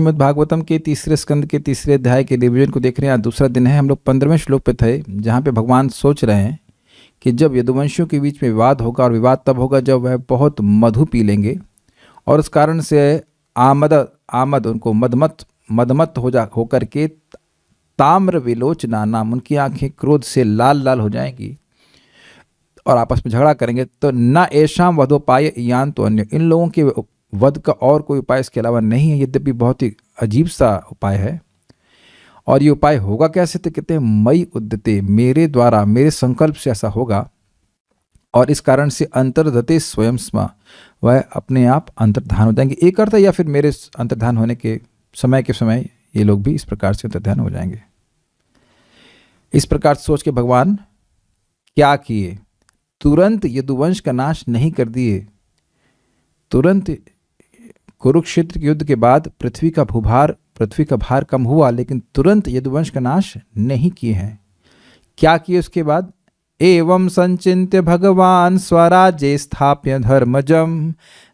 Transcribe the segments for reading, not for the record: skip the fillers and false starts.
श्रीमद् भागवतम के तीसरे स्कंद के तीसरे अध्याय के रिवीजन को देख रहे हैं। आज दूसरा दिन है। हम लोग 15वें श्लोक पे थे, जहाँ पे भगवान सोच रहे हैं कि जब यदुवंशियों के बीच में विवाद होगा, और विवाद तब होगा जब वह बहुत मधु पी लेंगे, और उस कारण से आमद उनको मदमत होकर के ताम्र विलोचना नाम, उनकी आंखें क्रोध से लाल लाल हो जाएंगी और आपस में झगड़ा करेंगे। तो न ऐशाम वधोपाय यान, तो अन्य इन लोगों के वध का और कोई उपाय इसके अलावा नहीं है, यद्यपि बहुत ही अजीब सा उपाय है। और ये उपाय होगा कैसे? तो कहते हैं मई उद्यते, मेरे द्वारा, मेरे संकल्प से ऐसा होगा। और इस कारण से अंतर्धते स्वयं स्म, वह अपने आप अंतर्धान हो जाएंगे। एक अर्थ है, या फिर मेरे अंतर्धान होने के समय ये लोग भी इस प्रकार से अंतर्धान हो जाएंगे। इस प्रकार सोच के भगवान क्या किए? तुरंत यदुवंश का नाश नहीं कर दिए। तुरंत कुरुक्षेत्र के युद्ध के बाद पृथ्वी का भार कम हुआ, लेकिन तुरंत यदुवंश का नाश नहीं किए हैं। क्या किए उसके बाद? एवं संचिन्त्य भगवान स्वराज्ये स्थाप्य धर्मजम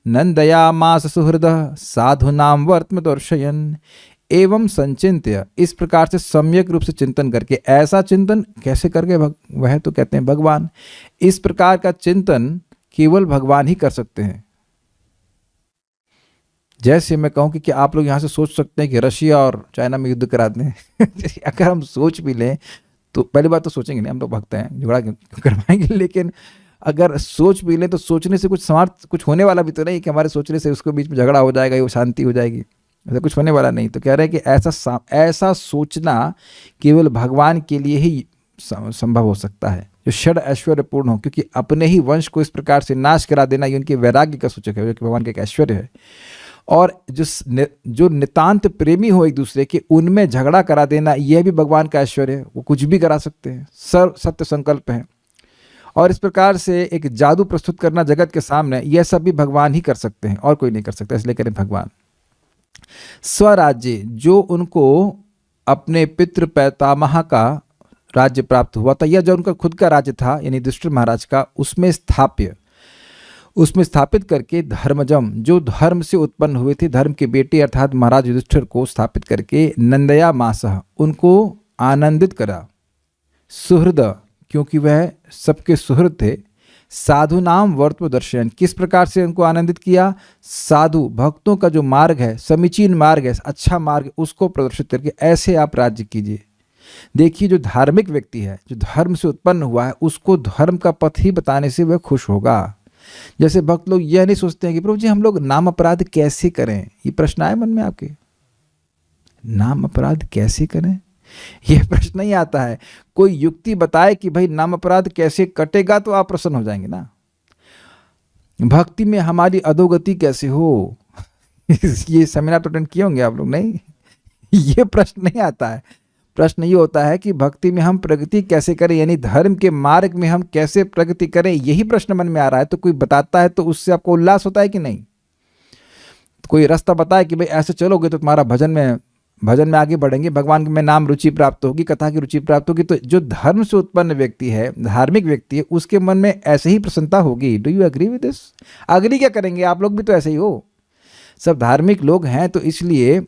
नंदयामास सुहृदः साधुनाम वर्त्म दर्शयन्। एवं संचिन्त्य, इस प्रकार से सम्यक रूप से चिंतन करके। ऐसा चिंतन कैसे करके? वह तो कहते हैं भगवान। इस प्रकार का चिंतन केवल भगवान ही कर सकते हैं। जैसे मैं कहूं कि क्या आप लोग यहाँ से सोच सकते हैं कि रशिया और चाइना में युद्ध करा दें? अगर हम सोच भी लें तो पहली बात तो सोचेंगे नहीं, हम लोग भक्त हैं, झगड़ा करवाएंगे। लेकिन अगर सोच भी लें तो सोचने से कुछ होने वाला भी तो नहीं कि हमारे सोचने से उसके बीच में झगड़ा हो जाएगा, वो शांति हो जाएगी, ऐसा कुछ होने वाला नहीं। तो कह रहे हैं कि ऐसा सोचना केवल भगवान के लिए ही संभव हो सकता है, जो षड ऐश्वर्य पूर्ण हो। क्योंकि अपने ही वंश को इस प्रकार से नाश करा देना, ये उनके वैराग्य का सूचक है, जो कि भगवान का एक ऐश्वर्य है। और जो नितांत प्रेमी हो एक दूसरे के, उनमें झगड़ा करा देना, यह भी भगवान का ऐश्वर्य है। वो कुछ भी करा सकते हैं, सत्य संकल्प है। और इस प्रकार से एक जादू प्रस्तुत करना जगत के सामने, यह सब भी भगवान ही कर सकते हैं, और कोई नहीं कर सकता। इसलिए करें भगवान। स्वराज्य, जो उनको अपने पितृ पैतामह का राज्य प्राप्त हुआ था, या जो उनका खुद का राज्य था, यानी युधिष्ठिर महाराज का, उसमें स्थापित करके धर्मजम, जो धर्म से उत्पन्न हुए थे, धर्म के बेटे अर्थात महाराज युधिष्ठिर को स्थापित करके नंदया मासह, उनको आनंदित करा। सुहृद, क्योंकि वह सबके सुहृद थे। साधु नाम वर्त्म दर्शन, किस प्रकार से उनको आनंदित किया? साधु भक्तों का जो मार्ग है, समीचीन मार्ग है, अच्छा मार्ग, उसको प्रदर्शित करके ऐसे आप राज्य कीजिए। देखिए, जो धार्मिक व्यक्ति है, जो धर्म से उत्पन्न हुआ है, उसको धर्म का पथ ही बताने से वह खुश होगा। जैसे भक्त लोग यह नहीं सोचते हैं कि प्रभु जी हम लोग नाम अपराध कैसे करें। ये प्रश्न आए मन में आपके? नाम अपराध कैसे करें, यह प्रश्न नहीं आता है। कोई युक्ति बताए कि भाई नाम अपराध कैसे कटेगा, तो आप प्रसन्न हो जाएंगे ना। भक्ति में हमारी अधोगति कैसे हो, ये सेमिनार तो अटेंड किए होंगे आप लोग, नहीं? ये प्रश्न नहीं आता है। प्रश्न ये होता है कि भक्ति में हम प्रगति कैसे करें, यानी धर्म के मार्ग में हम कैसे प्रगति करें, यही प्रश्न मन में आ रहा है। तो कोई बताता है तो उससे आपको उल्लास होता है कि नहीं? कोई रास्ता बताए कि भाई ऐसे चलोगे तो तुम्हारा भजन में आगे बढ़ेंगे, भगवान में नाम रुचि प्राप्त होगी, कथा की रुचि प्राप्त होगी। तो जो धर्म से उत्पन्न व्यक्ति है, धार्मिक व्यक्ति है, उसके मन में ऐसे ही प्रसन्नता होगी। Do you agree with this? Agree क्या करेंगे? आप लोग भी तो ऐसे ही हो, सब धार्मिक लोग हैं। तो इसलिए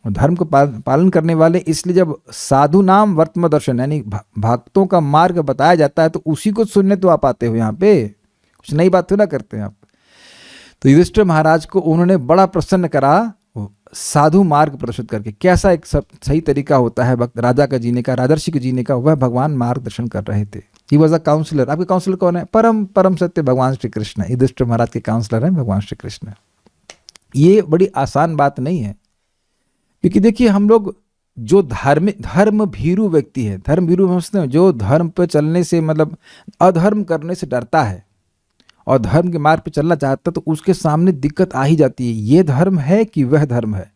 धर्म को पालन करने वाले, इसलिए जब साधु नाम वर्त्म दर्शन, यानी भक्तों का मार्ग बताया जाता है, तो उसी को सुनने तो आप आते हो यहाँ पे, कुछ नई बात तो ना करते हैं आप। तो युधिष्ठिर महाराज को उन्होंने बड़ा प्रसन्न करा साधु मार्ग प्रदर्शित करके। कैसा एक सही तरीका होता है भक्त राजा का जीने का, राजर्षि के जीने का, वह भगवान मार्गदर्शन कर रहे थे। He was a counsellor. आपके काउंसलर कौन है? परम सत्य भगवान श्री कृष्ण। युधिष्ठिर महाराज के काउंसलर हैं भगवान श्री कृष्ण। ये बड़ी आसान बात नहीं है, क्योंकि देखिए हम लोग जो धर्म भीरू व्यक्ति है, धर्म भीरू समझते हैं, जो धर्म पे चलने से मतलब अधर्म करने से डरता है और धर्म के मार्ग पे चलना चाहता है, तो उसके सामने दिक्कत आ ही जाती है। ये धर्म है कि वह धर्म है?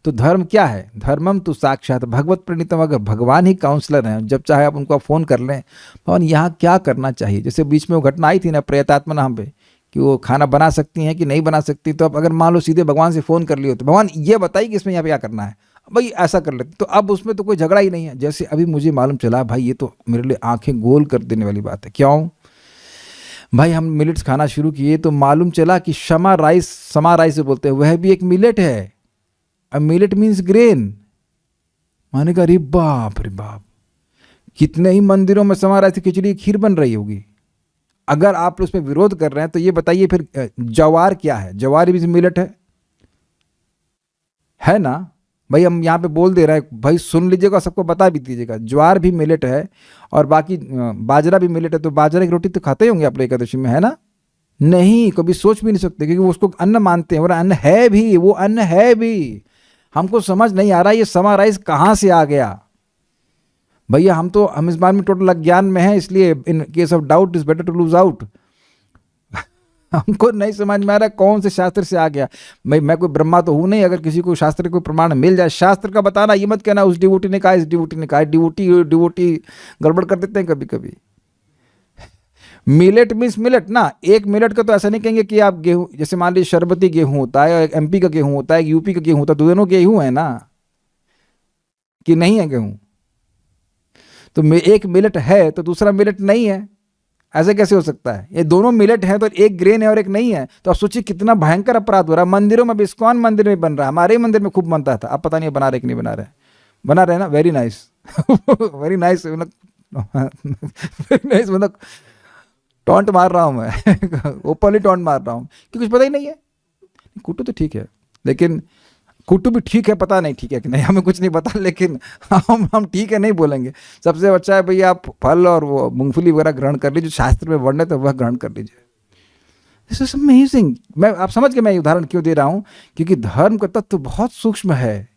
तो धर्म क्या है? धर्मम तो साक्षात भगवत प्रणीतम। अगर भगवान ही काउंसलर हैं, जब चाहे आप उनको फ़ोन कर लें, भगवान यहाँ क्या करना चाहिए। जैसे बीच में वो घटना आई थी ना प्रेतात्मा नाम पे, कि वो खाना बना सकती हैं कि नहीं बना सकती। तो अब अगर मान लो सीधे भगवान से फ़ोन कर लियो, तो भगवान ये बताइए कि इसमें यहाँ पे क्या करना है, भाई ऐसा कर लेते, तो अब उसमें तो कोई झगड़ा ही नहीं है। जैसे अभी मुझे मालूम चला, भाई ये तो मेरे लिए आंखें गोल कर देने वाली बात है। क्यों भाई? हम मिलेट्स खाना शुरू किए तो मालूम चला कि समा राइस से बोलते हैं, वह भी एक मिलेट है। Millet means grain. मैंने कहा अरे बाप रे बाप, कितने ही मंदिरों में समार ऐसी खिचड़ी खीर बन रही होगी। अगर आप उसमें विरोध कर रहे हैं तो ये बताइए फिर ज्वार क्या है? ज्वार भी मिलेट है ना भाई? हम यहाँ पे बोल दे रहे हैं भाई, सुन लीजिएगा, सबको बता भी दीजिएगा, ज्वार भी मिलेट है और बाकी बाजरा भी मिलेट है। तो बाजरा की रोटी तो खाते ही होंगे आप लोग एकादशी में, है ना? नहीं, कभी सोच भी नहीं सकते, क्योंकि वो उसको अन्न मानते हैं, और अन्न है भी, वो अन्न है भी। हमको समझ नहीं आ रहा ये समा राइस कहाँ से आ गया भैया। हम इस बार में टोटल अज्ञान में है, इसलिए in case of doubt is better to lose out. हमको नहीं समझ में आ रहा कौन से शास्त्र से आ गया। मैं कोई ब्रह्मा तो हूं नहीं, अगर किसी को शास्त्र कोई प्रमाण मिल जाए शास्त्र का बताना, ये मत कहना उस डिवोटी ने कहा, इस डिवोटी ने कहा। डिवोटी गड़बड़ कर देते हैं कभी कभी। मिलेट मीन्स मिलेट ना, एक मिलेट का तो ऐसा नहीं कहेंगे कि आप गेहूं, जैसे मान लीजिए शरबती गेहूं होता है, एक एमपी का गेहूं होता है, एक यूपी का गेहूं होता है, तो दोनों गेहूं है ना कि नहीं है गेहूं? तो एक मिलेट है तो दूसरा मिलेट नहीं है, ऐसे कैसे हो सकता है? ये दोनों मिलेट है तो एक ग्रेन है और एक नहीं है। तो आप सोचिए कितना भयंकर अपराध हो रहा है। मंदिरों में भी, इस्कॉन मंदिर में बन रहा है, हमारे ही मंदिर में खूब बनता था। अब पता नहीं बना रहे कि नहीं बना रहे, बना रहे ना, very nice. Very nice, very nice, मतलब टॉन्ट मार रहा हूँ मैं, ओपनली टॉन्ट मार रहा हूँ कि कुछ पता ही नहीं है। कुट्टू तो ठीक है, लेकिन कुट्टू भी ठीक है, पता नहीं ठीक है कि नहीं, हमें कुछ नहीं पता, लेकिन हम ठीक है नहीं बोलेंगे। सबसे अच्छा है भैया आप फल और वो मूंगफली वगैरह ग्रहण कर लीजिए, शास्त्र में वर्णित है वह ग्रहण कर लीजिए। This is amazing. मैं आप समझ के मैं उदाहरण क्यों दे रहा हूँ, क्योंकि धर्म का तत्व बहुत सूक्ष्म है,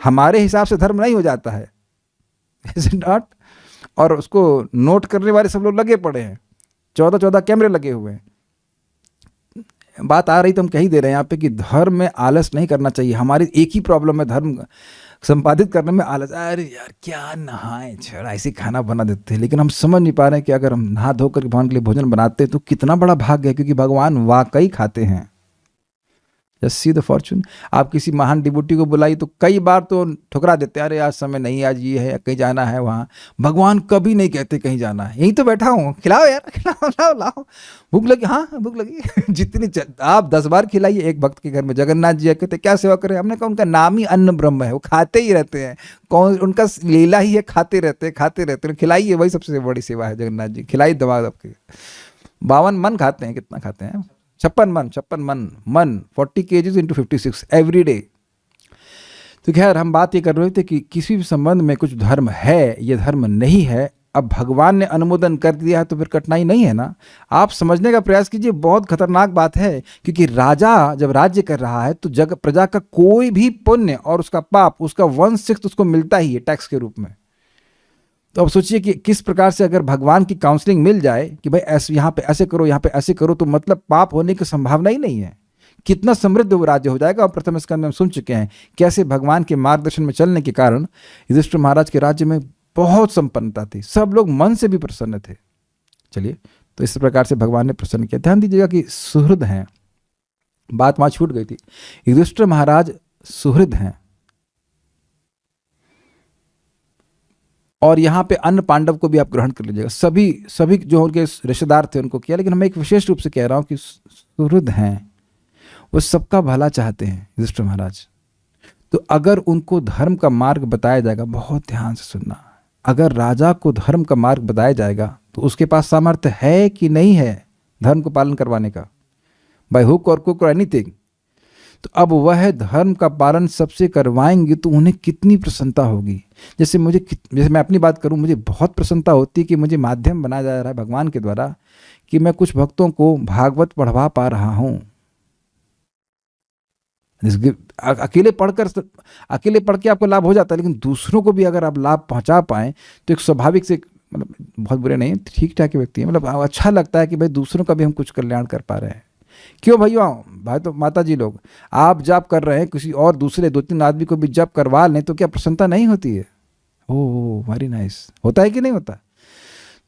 हमारे हिसाब से धर्म नहीं हो जाता है, इज इट नॉट? और उसको नोट करने वाले सब लोग लगे पड़े हैं, 14 कैमरे लगे हुए हैं। बात आ रही तो हम कह ही दे रहे हैं यहाँ पे कि धर्म में आलस नहीं करना चाहिए। हमारी एक ही प्रॉब्लम है धर्म संपादित करने में, आलस। अरे यार क्या नहाए छड़ा, ऐसे खाना बना देते हैं, लेकिन हम समझ नहीं पा रहे हैं कि अगर हम नहा धोकर भगवान के लिए भोजन बनाते हैं तो कितना बड़ा भाग्य है, क्योंकि भगवान वाकई खाते हैं। Just see the Fortune. आप किसी महान डिवोटी को बुलाई तो कई बार तो ठुकरा देते हैं, अरे आज समय नहीं, आज ये है, कहीं जाना है वहाँ। भगवान कभी नहीं कहते कहीं जाना है, यहीं तो बैठा हूँ, खिलाओ यार, खिलाओ, लाओ लाओ, भूख लगी, हाँ भूख लगी। जितनी आप 10 बार खिलाइए एक भक्त के घर में। जगन्नाथ जी कहते क्या सेवा करें? हमने कहा उनका नाम ही अन्न ब्रह्म है, वो खाते ही रहते हैं, कौन उनका लीला ही है, खाते रहते हैं, खाते रहते हैं। खिलाइए, वही सबसे बड़ी सेवा है जगन्नाथ जी, खिलाई दबा आपके। 52 मन खाते हैं, कितना खाते हैं? 56 मन 40 kgs into 56 एवरी डे। तो खैर हम बात ये कर रहे थे कि किसी भी संबंध में कुछ धर्म है, ये धर्म नहीं है। अब भगवान ने अनुमोदन कर दिया है तो फिर कठिनाई नहीं है ना। आप समझने का प्रयास कीजिए, बहुत खतरनाक बात है, क्योंकि राजा जब राज्य कर रहा है तो जग प्रजा का कोई भी पुण्य और उसका पाप, उसका 1/6 उसको मिलता ही है टैक्स के रूप में। तो अब सोचिए कि किस प्रकार से अगर भगवान की काउंसलिंग मिल जाए कि भाई ऐसे यहाँ पे ऐसे करो, यहाँ पे ऐसे करो, तो मतलब पाप होने की संभावना ही नहीं है। कितना समृद्ध वो राज्य हो जाएगा। और प्रथम स्कंद में हम सुन चुके हैं कैसे भगवान के मार्गदर्शन में चलने के कारण युधिष्ठिर महाराज के राज्य में बहुत संपन्नता थी, सब लोग मन से भी प्रसन्न थे। चलिए, तो इस प्रकार से भगवान ने प्रसन्न किया। ध्यान दीजिएगा कि सुहृद हैं, बात वहां छूट गई थी। युधिष्ठिर महाराज सुहृद हैं, और यहाँ पे अन्य पांडव को भी आप ग्रहण कर लीजिएगा। सभी जो उनके रिश्तेदार थे उनको किया, लेकिन मैं एक विशेष रूप से कह रहा हूँ कि सुहृद हैं, वो सबका भला चाहते हैं युधिष्ठिर महाराज। तो अगर उनको धर्म का मार्ग बताया जाएगा, बहुत ध्यान से सुनना, अगर राजा को धर्म का मार्ग बताया जाएगा तो उसके पास सामर्थ्य है कि नहीं है धर्म को पालन करवाने का, बाय हुक और क्रुक और एनीथिंग। तो अब वह धर्म का पालन सबसे करवाएंगे तो उन्हें कितनी प्रसन्नता होगी। जैसे मैं अपनी बात करूं, मुझे बहुत प्रसन्नता होती है कि मुझे माध्यम बनाया जा रहा है भगवान के द्वारा कि मैं कुछ भक्तों को भागवत पढ़वा पा रहा हूं। अकेले पढ़ के आपको लाभ हो जाता है, लेकिन दूसरों को भी अगर आप लाभ पहुंचा पाएं तो एक स्वाभाविक से, मतलब बहुत बुरे नहीं, ठीक ठाक व्यक्ति है, मतलब अच्छा लगता है कि भाई दूसरों का भी हम कुछ कल्याण कर पा रहे हैं। क्यों भैया, भाई तो माता जी लोग, आप जप कर रहे हैं, किसी और दूसरे 2-3 आदमी को भी जप करवा लें तो क्या प्रसन्नता नहीं होती है? ओह वेरी नाइस, होता है कि नहीं होता?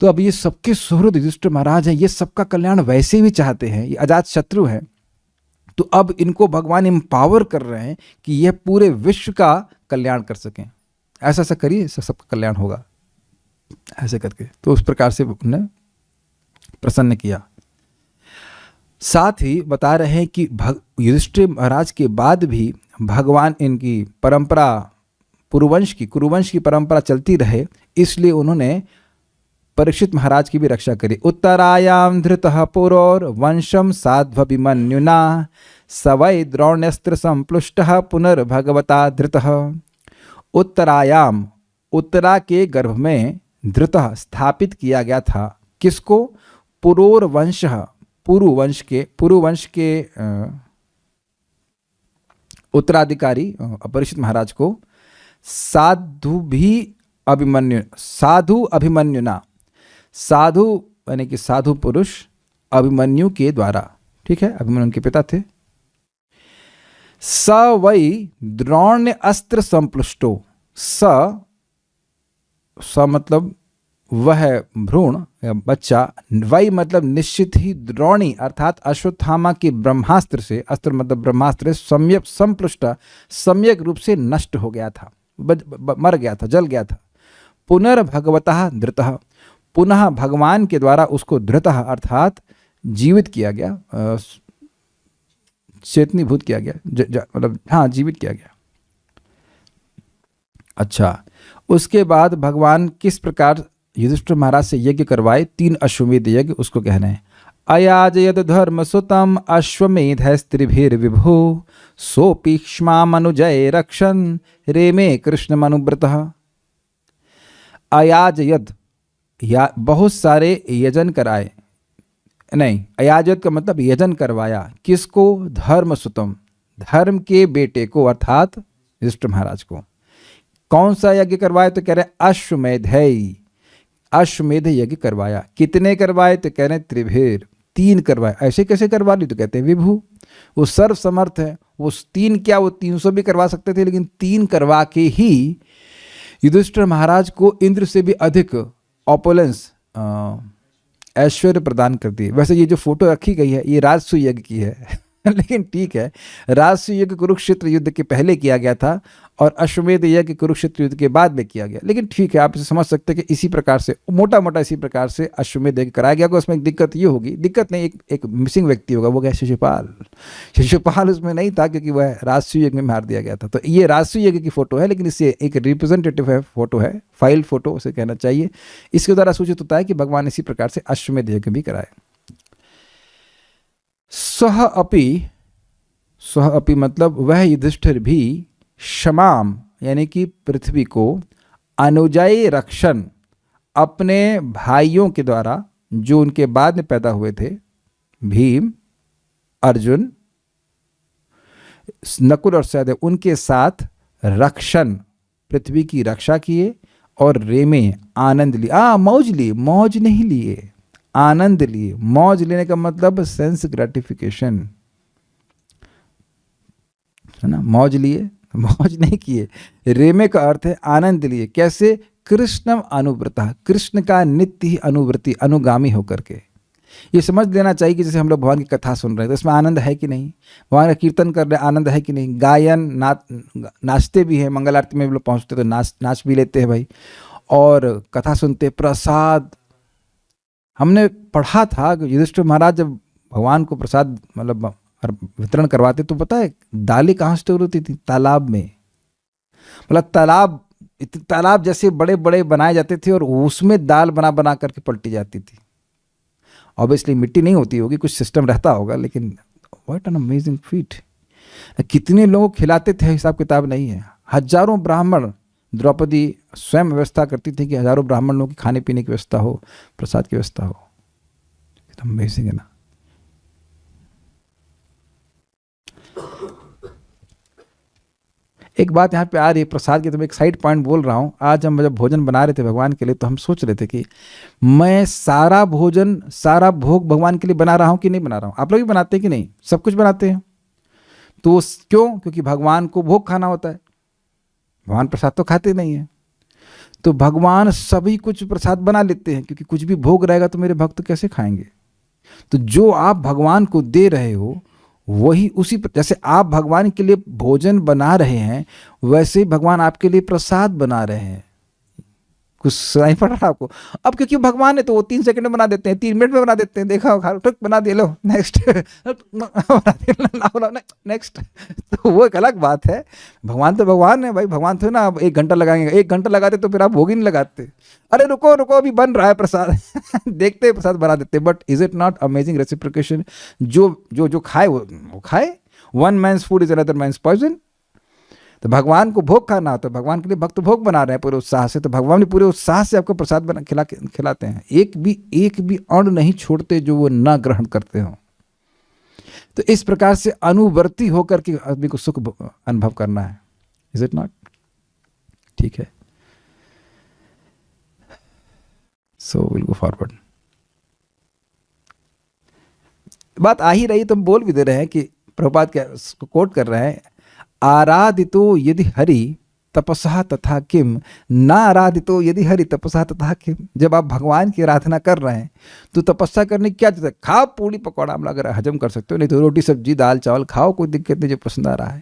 तो अब ये सबके सुहृद युधिष्ठिर महाराज हैं, ये सबका कल्याण वैसे भी चाहते हैं, ये अजात शत्रु हैं। तो अब इनको भगवान एम्पावर कर रहे हैं कि यह पूरे विश्व का कल्याण कर सकें। ऐसा ऐसा करिए, सबका कल्याण होगा, ऐसे करके। तो उस प्रकार से उन्हें प्रसन्न किया। साथ ही बता रहे हैं कि युधिष्ठिर महाराज के बाद भी भगवान इनकी परंपरा कुरुवंश की परंपरा चलती रहे, इसलिए उन्होंने परीक्षित महाराज की भी रक्षा करी। उत्तरायाम धृतः पुरोर वंशम साध्वभिमन्युना सवै द्रोण्यस्त्र संप्लुष्टः पुनर्भगवता धृतः। उत्तरायाम, उत्तरा के गर्भ में धृतः स्थापित किया गया था। किसको? पुरोर वंश, पुरुवंश के उत्तराधिकारी परीक्षित महाराज को साधु अभिमन्युना, साधु यानी कि साधु पुरुष अभिमन्यु के द्वारा, ठीक है, अभिमन्यु उनके पिता थे। स वै द्रोण्य अस्त्र संप्लुष्टो, स मतलब वह भ्रूण या बच्चा, वही मतलब निश्चित ही द्रोणी अर्थात अश्वत्थामा के ब्रह्मास्त्र से, अस्त्र मतलब ब्रह्मास्त्र, सम्यक संप्लुष्ट सम्यक रूप से नष्ट हो गया था, मर गया था, जल गया था। पुनर्भगवतः धृतः, पुनः भगवान के द्वारा उसको धृतः अर्थात जीवित किया गया, चेतनीभूत किया गया, मतलब हाँ जीवित किया गया। अच्छा, उसके बाद भगवान किस प्रकार युधिष्ठिर महाराज से यज्ञ करवाए? 3 अश्वमेध यज्ञ, उसको कहना है। अयाजयद धर्म सुतम अश्वमेध स्त्रिभिर विभु सोपीक्ष्मामनुजय रक्षन रेमे कृष्ण मनुव्रतः। अयाजयद, या बहुत सारे यजन कराए, नहीं, अयाजयद का मतलब यजन करवाया। किसको? धर्म सुतम, धर्म के बेटे को अर्थात युधिष्ठिर महाराज को। कौन सा यज्ञ करवाए? तो कह रहे अश्वमेध, अश्वमेध यज्ञ करवाया। कितने करवाए? तो कह रहे त्रिभिर, 3 करवाए। ऐसे कैसे करवा ली? तो कहते हैं विभु, वो सर्व समर्थ है, वो 3 क्या, वो 300 भी करवा सकते थे, लेकिन 3 करवा के ही युधिष्ठिर महाराज को इंद्र से भी अधिक ऑपुलेंस, ऐश्वर्य प्रदान कर दिए। वैसे ये जो फोटो रखी गई है ये राजसू यज्ञ की है लेकिन ठीक है, राजसू यज्ञ कुरुक्षेत्र युद्ध के पहले किया गया था और अश्वमेध यज्ञ कुरुक्षेत्र युद्ध के बाद में किया गया। लेकिन ठीक है, आप इसे समझ सकते हैं कि इसी प्रकार से मोटा मोटा इसी प्रकार से अश्वमेध यज्ञ कराया गया। उसमें एक दिक्कत ये होगी, दिक्कत नहीं, एक मिसिंग व्यक्ति होगा, वो क्या शिशुपाल उसमें नहीं था क्योंकि वह राजसू यज्ञ में मार दिया गया था। तो ये राजसू यज्ञ की फोटो है, लेकिन इससे एक रिप्रेजेंटेटिव है, फोटो है, फाइल फोटो उसे कहना चाहिए। इसके द्वारा सूचित होता है कि भगवान इसी प्रकार से अश्वमेध यज्ञ भी कराए। सह अपि मतलब वह युधिष्ठिर भी क्षमाम यानी कि पृथ्वी को अनुजय रक्षण, अपने भाइयों के द्वारा जो उनके बाद में पैदा हुए थे, भीम, अर्जुन, नकुल और सहदेव, उनके साथ रक्षण, पृथ्वी की रक्षा किए और रेमे आनंद लिए। मौज नहीं लिए, आनंद लिए। मौज लेने का मतलब सेंस ग्रेटिफिकेशन है ना, मौज लिए, मौज नहीं किए। रेमे का अर्थ है आनंद लिए। कैसे? कृष्णम अनुव्रता, कृष्ण का नित्य ही अनुव्रती, अनुगामी होकर के। ये समझ लेना चाहिए कि जैसे हम लोग भगवान की कथा सुन रहे हैं तो इसमें आनंद है कि नहीं, भगवान का कीर्तन कर रहे हैं, आनंद है कि नहीं, गायन नाचते भी हैं, मंगल आरती में भी लोग पहुँचते तो नाच भी लेते हैं भाई, और कथा सुनते, प्रसाद। हमने पढ़ा था कि युधिष्ठिर महाराज जब भगवान को प्रसाद मतलब वितरण करवाते तो पता है दालें कहाँ स्टोर होती थी? तालाब में। मतलब तालाब जैसे बड़े बड़े बनाए जाते थे और उसमें दाल बना बना करके पलटी जाती थी। ऑब्वियसली मिट्टी नहीं होती होगी, कुछ सिस्टम रहता होगा, लेकिन व्हाट एन अमेजिंग फीट। कितने लोग खिलाते थे, हिसाब किताब नहीं है। हजारों ब्राह्मण, द्रौपदी स्वयं व्यवस्था करती थी कि हजारों ब्राह्मण लोगों की खाने पीने की व्यवस्था हो, प्रसाद की व्यवस्था हो। अमेजिंग है ना। एक बात यहाँ पे आ रही है प्रसाद की, तो मैं एक साइड पॉइंट बोल रहा हूँ। आज हम जब भोजन बना रहे थे भगवान के लिए तो हम सोच रहे थे कि मैं सारा भोजन, सारा भोग भगवान के लिए बना रहा हूँ कि नहीं बना रहा हूँ। आप लोग भी बनाते हैं कि नहीं? सब कुछ बनाते हैं। तो क्यों? क्योंकि भगवान को भोग खाना होता है, भगवान प्रसाद तो खाते नहीं है। तो भगवान सभी कुछ प्रसाद बना लेते हैं, क्योंकि कुछ भी भोग रहेगा तो मेरे भक्त कैसे खाएंगे। तो जो आप भगवान को दे रहे हो वही उसी, जैसे आप भगवान के लिए भोजन बना रहे हैं वैसे ही भगवान आपके लिए प्रसाद बना रहे हैं। कुछ सुनाई पड़ रहा है आपको? अब क्योंकि भगवान है तो वो 3 सेकंड में बना देते हैं, 3 मिनट में बना देते हैं, देखा होगा, टुक बना दिए, लो नेक्स्ट बना दिए, नेक्स्ट। तो वो एक अलग बात है। भगवान तो भगवान है भाई, भगवान थे ना। अब 1 घंटा लगाएंगे, 1 घंटा लगाते तो फिर आप भोग ही नहीं लगाते। अरे रुको रुको, अभी बन रहा है प्रसाद देखते हैं प्रसाद बना देते। But is it not amazing reciprocation? जो जो जो खाए वो खाए। One man's food is another man's poison. तो भगवान को भोग खाना होता है, भगवान के लिए भक्त भोग बना रहे हैं पूरे उत्साह से, तो भगवान भी पूरे उत्साह से आपको प्रसाद बना खिलाते हैं। एक भी अन्न नहीं छोड़ते जो वो ना ग्रहण करते हो। तो इस प्रकार से अनुवर्ती होकर के आदमी को सुख अनुभव करना है। Is it not? ठीक है, सो विल गो फॉरवर्ड। बात आ ही रही तो हम बोल भी दे रहे हैं कि प्रभुपाद क्या कोट कर रहे हैं, आराधितो यदि हरि तपस्या तथा किम, ना आराधितो यदि हरि तपस्या तथा किम। जब आप भगवान की आराधना कर रहे हैं तो तपस्या करने की क्या जरूरत है? खाओ पूड़ी पकौड़ा, हम अगर हजम कर सकते हो, नहीं तो रोटी सब्जी दाल चावल खाओ, कोई दिक्कत नहीं, जो पसंद आ रहा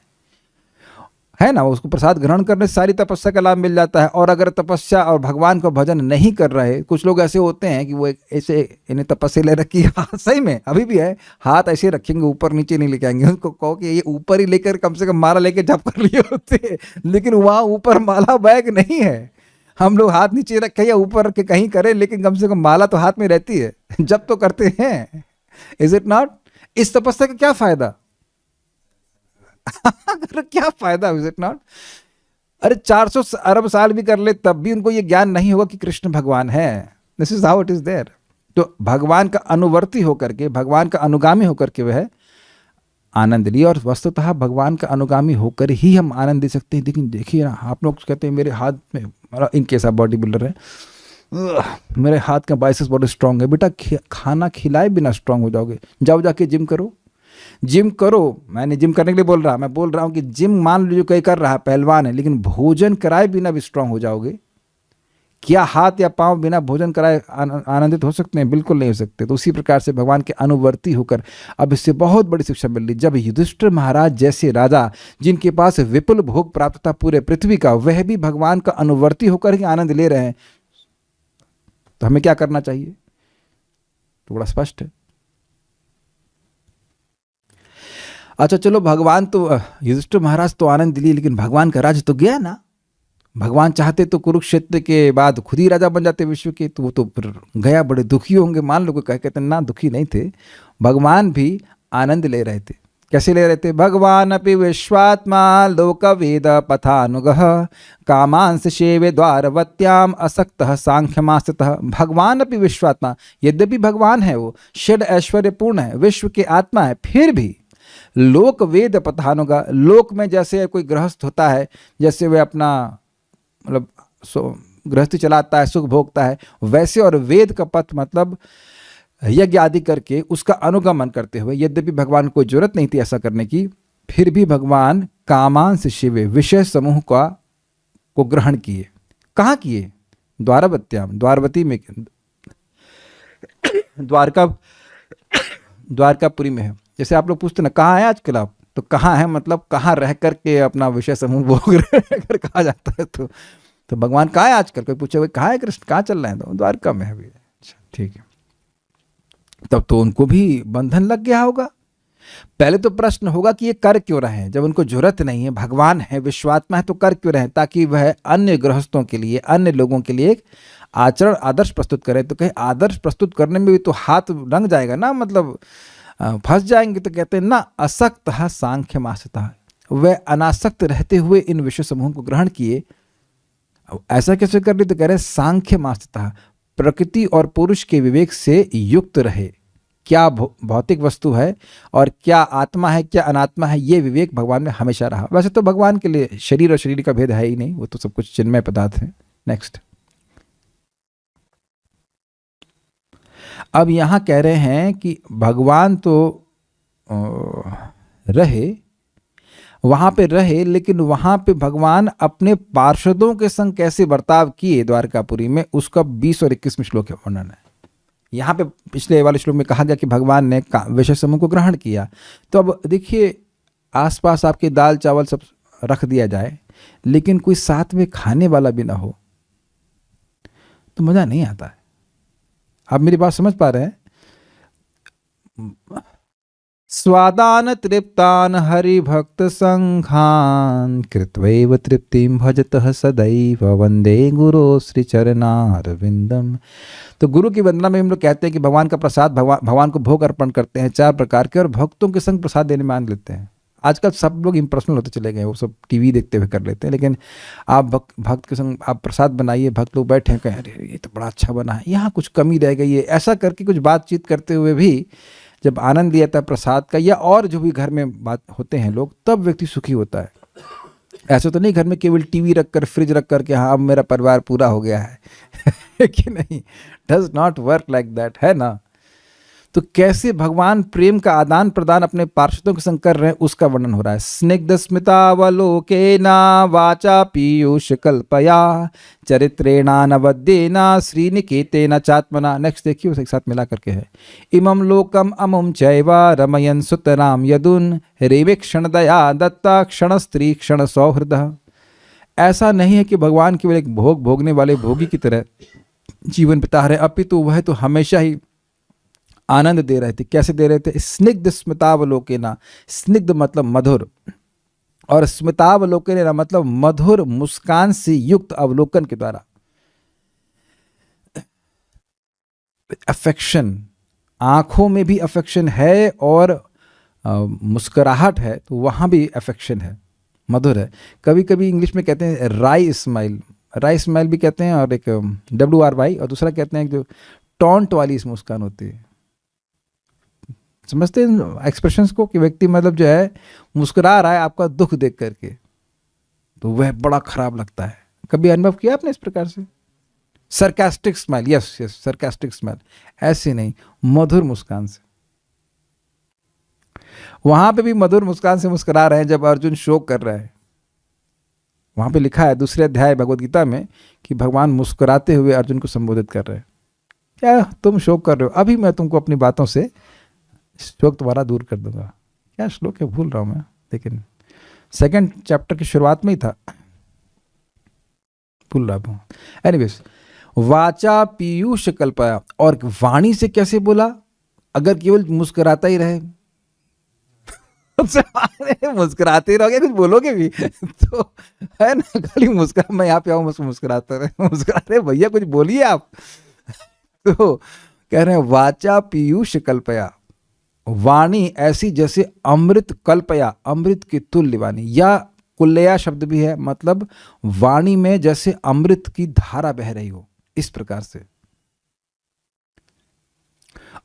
है ना, उसको प्रसाद ग्रहण करने से सारी तपस्या का लाभ मिल जाता है। और अगर तपस्या और भगवान का भजन नहीं कर रहे, कुछ लोग ऐसे होते हैं कि वो ऐसे इन्हें तपस्या ले रखी है, सही में अभी भी है, हाथ ऐसे रखेंगे, ऊपर नीचे नहीं लेके आएंगे। उनको कहो कि ये ऊपर ही लेकर कम से कम माला लेके जप कर लिए होते, लेकिन वहाँ ऊपर माला बैग नहीं है। हम लोग हाथ नीचे रखे या ऊपर रख के कहीं करें, लेकिन कम से कम माला तो हाथ में रहती है, जब तो करते हैं। Is it not? इस तपस्या का क्या फायदा? क्या फायदा? Is it not? अरे 400 अरब साल भी कर ले तब भी उनको ये ज्ञान नहीं होगा कि कृष्ण भगवान है। This is how it is there. तो भगवान का अनुवर्ती होकर के, भगवान का अनुगामी होकर के वह आनंद लिए। और वस्तुतः भगवान का अनुगामी होकर ही हम आनंद दे सकते हैं। लेकिन देखिए ना, आप लोग कहते हैं मेरे हाथ में, इन केस आप बॉडी बिल्डर है, मेरे हाथ का बाइसेप्स बहुत स्ट्रांग है। बेटा खाना खिलाए बिना स्ट्रांग हो जाओगे? जाओ जाके जिम करो, जिम करो। मैंने जिम करने के लिए बोल रहा, मैं बोल रहा हूँ कि जिम मान लीजिए कोई कर रहा है, पहलवान है, लेकिन भोजन कराए बिना भी स्ट्रांग हो जाओगे? क्या हाथ या पांव बिना भोजन कराए आनंदित हो सकते हैं? बिल्कुल नहीं हो सकते। तो उसी प्रकार से भगवान के अनुवर्ती होकर अब इससे बहुत बड़ी शिक्षा मिल रही। जब युधिष्ठिर महाराज जैसे राजा, जिनके पास विपुल भोग प्राप्त था पूरे पृथ्वी का, वह भी भगवान का अनुवर्ती होकर ही आनंद ले रहे हैं, तो हमें क्या करना चाहिए? तो बड़ा स्पष्ट है। अच्छा चलो, भगवान तो, युधिष्ठिर महाराज तो आनंद लिए, लेकिन भगवान का राज्य तो गया ना। भगवान चाहते तो कुरुक्षेत्र के बाद खुद ही राजा बन जाते विश्व के, तो वो तो फिर गया, बड़े दुखी होंगे। मान लो कोई कहते ना, दुखी नहीं थे, भगवान भी आनंद ले रहे थे। कैसे ले रहे थे? भगवान अपि विश्वात्मा लोक वेद पथानुगः कामांस शेवे द्वारवत्याम असक्तः सांख्यमास्थितः। भगवान अपि विश्वात्मा, यद्यपि भगवान है, वो षड ऐश्वर्य पूर्ण है, विश्व के आत्मा है, फिर भी लोक वेद पथानुगा, लोक में जैसे कोई गृहस्थ होता है, जैसे वह अपना मतलब गृहस्थी चलाता है, सुख भोगता है, वैसे, और वेद का पथ मतलब यज्ञ आदि करके उसका अनुगमन करते हुए, यद्यपि भगवान को जरूरत नहीं थी ऐसा करने की, फिर भी भगवान कामांस शिवे, विषय समूह का को ग्रहण किए। कहाँ किए? द्वारवत्याम, द्वारवती में, द्वारकापुरी में है। जैसे आप लोग पूछते ना कहाँ है आजकल आप, तो कहाँ है मतलब कहाँ रह करके अपना विषय समूह भोग रहे कर कहा जाता है। तो भगवान कहाँ है आजकल? कोई पूछे भाई कहाँ है कृष्ण, कहाँ चल रहे हैं? तो द्वारका में है अभी। अच्छा ठीक है, तब तो उनको भी बंधन लग गया होगा। पहले तो प्रश्न होगा कि ये कर क्यों रहे हैं? जब उनको जरूरत नहीं है, भगवान है, विश्वात्मा है, तो कर क्यों रहे हैं? ताकि वह अन्य गृहस्थों के लिए, अन्य लोगों के लिए एक आचरण आदर्श प्रस्तुत करें। तो कहीं आदर्श प्रस्तुत करने में भी तो हाथ रंग जाएगा ना, मतलब फंस जाएंगे। तो कहते हैं ना, असक्त सांख्य मासता, वह अनासक्त रहते हुए इन विषय समूहों को ग्रहण किए। ऐसा कैसे कर रहे? तो कह रहे सांख्य मासता, प्रकृति और पुरुष के विवेक से युक्त रहे। क्या भौतिक वस्तु है और क्या आत्मा है, क्या अनात्मा है, ये विवेक भगवान में हमेशा रहा। वैसे तो भगवान के लिए शरीर और शरीर का भेद है ही नहीं, वो तो सब कुछ चिन्मय पदार्थ है। नेक्स्ट, अब यहां कह रहे हैं कि भगवान तो रहे, वहां पे रहे, लेकिन वहां पे भगवान अपने पार्षदों के संग कैसे बर्ताव किए द्वारकापुरी में, उसका 20 और 21 में श्लोक है वर्णन है। यहाँ पे पिछले वाले श्लोक में कहा गया कि भगवान ने विषय समूह को ग्रहण किया। तो अब देखिए, आसपास आपके दाल चावल सब रख दिया जाए, लेकिन कोई साथ में खाने वाला भी ना हो, तो मज़ा नहीं आता है। आप मेरी बात समझ पा रहे हैं? स्वादान तृप्तान हरिभक्त संघान कृत्वैव तृप्तिम भजतः सदैव वंदे गुरु श्री चरणारविंदम। तो गुरु की वंदना में हम लोग कहते हैं कि भगवान का प्रसाद, भगवान को भोग अर्पण करते हैं 4 प्रकार के, और भक्तों के संग प्रसाद देने मान लेते हैं। आजकल सब लोग इम्पर्सनल होते चले गए, वो सब टीवी देखते हुए कर लेते हैं, लेकिन आप भक्त के संग आप प्रसाद बनाइए, भक्त लोग बैठे हैं कहें अरे ये तो बड़ा अच्छा बना है, यहाँ कुछ कमी रह गई है, ऐसा करके कुछ बातचीत करते हुए भी जब आनंद लिया था प्रसाद का, या और जो भी घर में बात होते हैं लोग, तब व्यक्ति सुखी होता है। ऐसा तो नहीं घर में केवल टीवी रखकर, फ्रिज रख कर के हाँ अब मेरा परिवार पूरा हो गया है कि नहीं, does not work like that, है ना। तो कैसे भगवान प्रेम का आदान प्रदान अपने पार्षदों के संग कर रहे हैं, उसका वर्णन हो रहा है। स्निग्ध स्मितावलोकेना वाचा पीयूष कल्पया चरित्रेणानवद्येना श्रीनिकेतेन चात्मना। नेक्स्ट देखिए, उसे एक साथ मिला करके है। इमं लोकम अमुम चैवा रमयन सुतराम यदुन रेवे क्षण दया दत्ता क्षण स्त्री क्षण सौहृद। ऐसा नहीं है कि भगवान केवल एक भोग भोगने वाले भोगी की तरह जीवन बिता रहे, अपितु वह तो हमेशा ही आनंद दे रहे थे। कैसे दे रहे थे? स्निग्ध स्मितावलोकेना, स्निग्ध मतलब मधुर, और स्मितावलोकेना मतलब मधुर मुस्कान से युक्त अवलोकन के द्वारा। अफेक्शन, आंखों में भी अफेक्शन है और मुस्कुराहट है तो वहाँ भी अफेक्शन है, मधुर है। कभी कभी इंग्लिश में कहते हैं राई स्माइल, राई स्माइल भी कहते हैं, और एक WRY, और दूसरा कहते हैं जो टॉन्ट वाली इस मुस्कान होती है। समझते हैं एक्सप्रेशंस को, कि व्यक्ति मतलब जो है मुस्कुरा रहा है आपका दुख देख करके, तो वह बड़ा खराब लगता है। कभी अनुभव किया आपने इस प्रकार से? Sarcastic smile, yes yes, sarcastic smile, ऐसे नहीं, मधुर मुस्कान से। वहां पे भी मधुर मुस्कान से मुस्कुरा रहे हैं जब अर्जुन शोक कर रहा है। वहां पे लिखा है 2 अध्याय भगवद गीता में कि भगवान मुस्कुराते हुए अर्जुन को संबोधित कर रहे हैं, क्या तुम शोक कर रहे हो, अभी मैं तुमको अपनी बातों से शोक तुम्हारा दूर कर दूंगा। क्या श्लोक है, भूल रहा हूं मैं, लेकिन 2nd चैप्टर की शुरुआत में ही था, भूल रहा हूं। एनीवेज, वाचा पीयूष कल्पया, और वाणी से कैसे बोला? अगर केवल मुस्कुराता ही रहे मुस्कुराते ही रहोगे, कुछ बोलोगे भी तो है ना, खाली मुस्कुरा, मैं यहाँ पे आऊँ बस मुस्कुराते रहे, मुस्कुरा रहे भैया कुछ बोलिए आप। तो कह रहे हैं वाचा पीयूष कल्पया, वाणी ऐसी जैसे अमृत कल्पया, अमृत की तुल्य वाणी, या कुल्लया शब्द भी है, मतलब वाणी में जैसे अमृत की धारा बह रही हो, इस प्रकार से।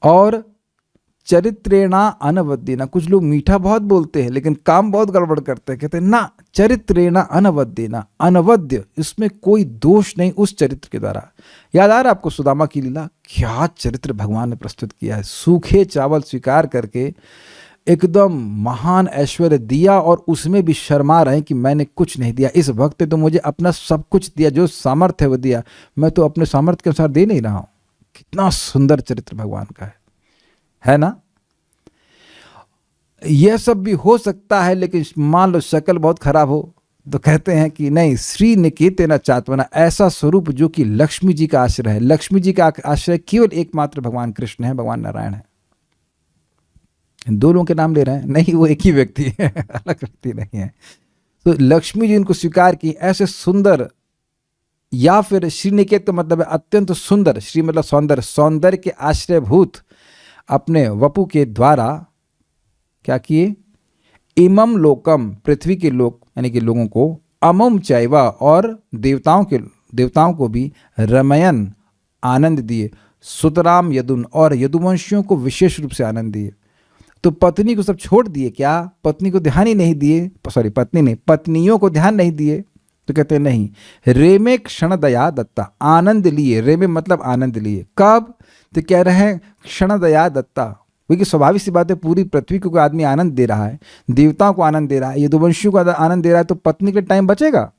और चरित्रेणा अनवद्येना, कुछ लोग मीठा बहुत बोलते हैं लेकिन काम बहुत गड़बड़ करते हैं, कहते हैं ना चरित्रेणा अनवद्येना, अनवद्य, इसमें कोई दोष नहीं उस चरित्र के द्वारा। याद आ रहा है आपको सुदामा की लीला? क्या चरित्र भगवान ने प्रस्तुत किया है, सूखे चावल स्वीकार करके एकदम महान ऐश्वर्य दिया, और उसमें भी शर्मा रहे कि मैंने कुछ नहीं दिया, इस वक्त तो मुझे अपना सब कुछ दिया, जो सामर्थ्य है वो दिया, मैं तो अपने सामर्थ्य के अनुसार दे नहीं रहा हूं। कितना सुंदर चरित्र भगवान का है ना। यह सब भी हो सकता है, लेकिन मान लो शक्ल बहुत खराब हो, तो कहते हैं कि नहीं, श्री निकेतेन चात्मना, ऐसा स्वरूप जो कि लक्ष्मी जी का आश्रय है। लक्ष्मी जी का आश्रय केवल एकमात्र भगवान कृष्ण है, भगवान नारायण है। 2 लोगों के नाम ले रहे हैं, नहीं, वो एक ही व्यक्ति है, अलग व्यक्ति नहीं है। तो लक्ष्मी जी उनको स्वीकार की, ऐसे सुंदर, या फिर श्रीनिकेत का मतलब है अत्यंत सुंदर, श्री मतलब सौंदर्य, सौंदर्य के आश्रयभूत अपने वपु के द्वारा क्या किए? इमम लोकम, पृथ्वी के लोक यानी कि लोगों को, अमम चैवा, और देवताओं को भी, रमयन आनंद दिए, सुतराम यदुन, और यदुवंशियों को विशेष रूप से आनंद दिए। तो पत्नी को सब छोड़ दिए क्या? पत्नी को ध्यान ही नहीं दिए, सॉरी पत्नी नहीं, पत्नियों को ध्यान नहीं दिए। तो कहते हैं नहीं, रेमे क्षण दया दत्ता, आनंद लिए, रेमे मतलब आनंद लिए। कब? तो कह रहे हैं क्षण दया दत्ता, क्योंकि स्वाभाविक सी बात है, पूरी पृथ्वी को कोई आदमी आनंद दे रहा है, देवताओं को आनंद दे रहा है, यदुवंशियों को आनंद दे रहा है, तो पत्नी के टाइम बचेगा?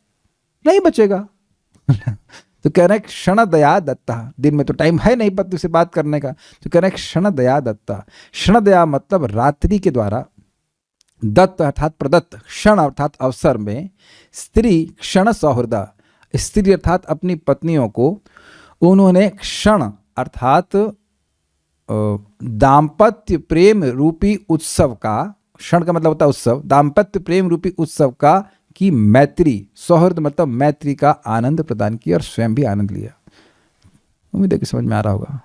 नहीं बचेगा। तो कह रहे हैं क्षण दया दत्ता, दिन में तो टाइम है नहीं पत्नी से बात करने का, तो कह रहे हैं क्षण दया दत्ता। क्षण दया मतलब रात्रि के द्वारा, दत्त अर्थात प्रदत्त, क्षण अर्थात अवसर में, स्त्री क्षण सौहृदा, स्त्री अर्थात अपनी पत्नियों को उन्होंने क्षण अर्थात दाम्पत्य प्रेम रूपी उत्सव का, क्षण का मतलब होता है उत्सव, दाम्पत्य प्रेम रूपी उत्सव का की मैत्री, सौहृद मतलब मैत्री का आनंद प्रदान किया और स्वयं भी आनंद लिया। उम्मीद है कि समझ में आ रहा होगा।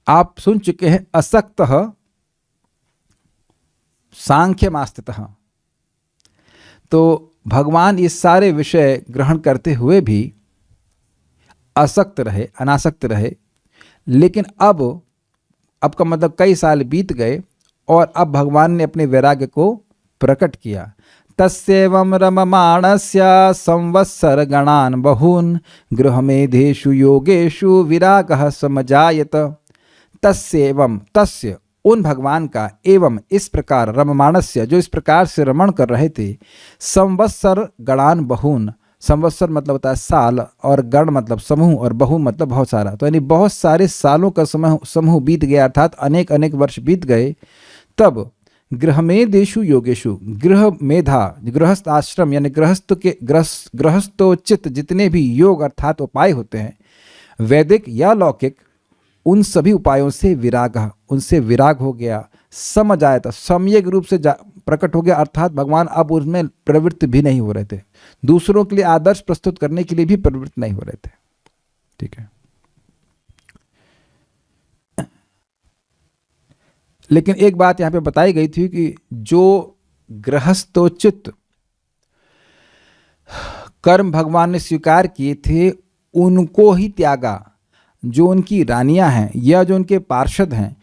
आप सुन चुके हैं असक्तः सांख्यमास्थितः। तो भगवान ये सारे विषय ग्रहण करते हुए भी असक्त रहे, अनासक्त रहे। लेकिन अब का मतलब कई साल बीत गए और अब भगवान ने अपने वैराग्य को प्रकट किया। तस्येवं रममाणस्य संवत्सर गणान् बहून् गृहमेधेषु योगेषु विरागः समजायत। तस्येवं, तस्य उन भगवान का, एवं इस प्रकार, रममाणस्य जो इस प्रकार से रमण कर रहे थे, संवत्सर गणान् बहून्, संवत्सर मतलब होता है साल और गण मतलब समूह और बहु मतलब बहुत सारा, तो यानी बहुत सारे सालों का समूह बीत गया, अर्थात अनेक अनेक वर्ष बीत गए। तब गृहमेधेषु योगेषु, गृह मेधा, गृहस्थ आश्रम यानी गृहस्थोचित जितने भी योग अर्थात उपाय होते हैं, वैदिक या लौकिक, उन सभी उपायों से विराग, उनसे विराग हो गया। समझ आया था, सम्यक रूप से प्रकट हो गया, अर्थात भगवान अब उसमें प्रवृत्त भी नहीं हो रहे थे, दूसरों के लिए आदर्श प्रस्तुत करने के लिए भी प्रवृत्त नहीं हो रहे थे। ठीक है, लेकिन एक बात यहां पे बताई गई थी कि जो गृहस्थोचित कर्म भगवान ने स्वीकार किए थे उनको ही त्यागा। जो उनकी रानियां हैं या जो उनके पार्षद हैं